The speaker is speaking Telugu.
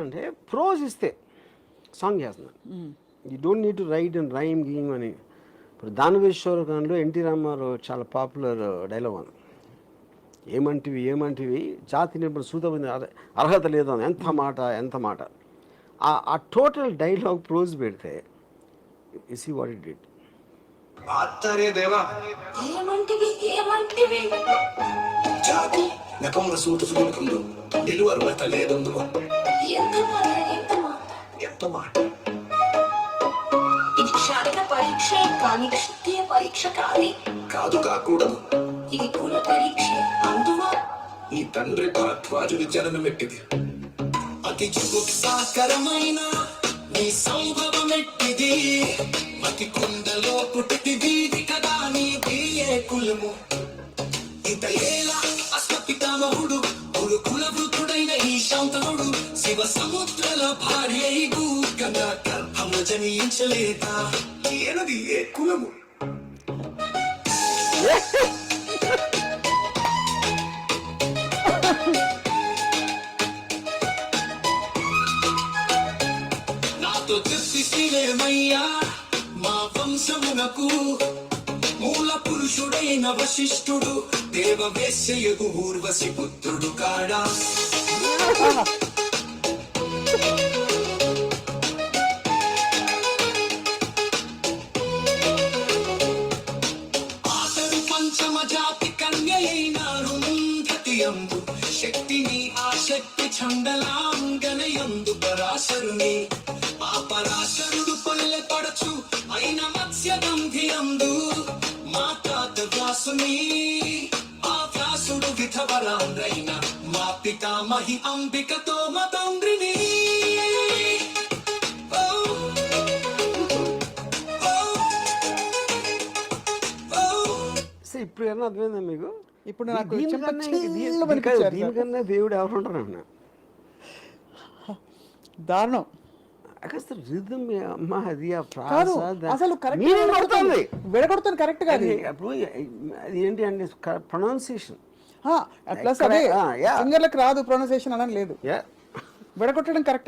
చేస్తున్నానంటే ప్రోజ్ ఇస్తే సాంగ్ చేస్తున్నాను. You don't need to write and rhyme scheme అని. ఇప్పుడు దానవేశ్వర గానంలో ఎన్టీ రామారావు చాలా పాపులర్ డైలాగ్ అని, ఏమంటివి జాతి నిర్మల సూతమైన అర్హత లేదు అని. ఎంత మాట ఆ టోటల్ డైలాగ్ ప్రోజ్ పెడితే you see what it did. జాతి నెపముల సూటు సుగుణకంలో నిలువ అర్హత లేదందులో ఎంత మాట. ఇది క్షాళన పరీక్ష కానీ క్షత్రియ పరీక్ష కాదు కాకూడదు. ఇది కుల పరీక్ష. అందువా నీ తండ్రి భరద్వాజుడి జననం ఎట్టిది, అతి జుగుప్సాకరమైన నీ సంభవం ఎట్టిది, మతి కుండలో పుట్టిది కదా నీ ఏ కులము. ఇంత ఏలా అశ్వపితామహుడు కుల వృద్ధుడైన ఈ శాంతనుడు శివ సముద్రల భార్య కన్నా గర్భము జనించలేదా, ఏనది ఏ కులము. నాతో చెప్పిలేమయ్యా మా వంశమునకు మూల పురుషుడైన వశిష్ఠుడు దేవవేశ్యయగు ఊర్వశి పుత్రుడు కాడా. అతడు పంచమ జాతి కన్యైన రుంధతియందు శక్తిని ఆ శక్తి చండలాంగనయందు పరాశరుని ఆ పరాశరుడు పల్లె పడచు అయిన మత్స్యగంధియందు మా తాత వ్యాసుని ఆ వ్యాసుడు విధవరాండ్రైన మా పితామహి అంబికతో మతంద్రిని. ఇప్పుడు ఏమన్నా అర్థమైందా మీకు? ఇప్పుడు నాకు దీనికన్నా దేవుడు ఎవరు ఉంటారు? దారుణం. అసలు రిథమ్ అమ్మా, అది ఆ కాదు, అసలు విడగొడుతుంది కరెక్ట్ గా. అప్పుడు అది ఏంటి అంటే ప్రొనౌన్సియేషన్ ప్లస్ అదే సింగర్లకు రాదు ప్రొనౌన్సియేషన్ అనడం లేదు, విడగొట్టడం కరెక్ట్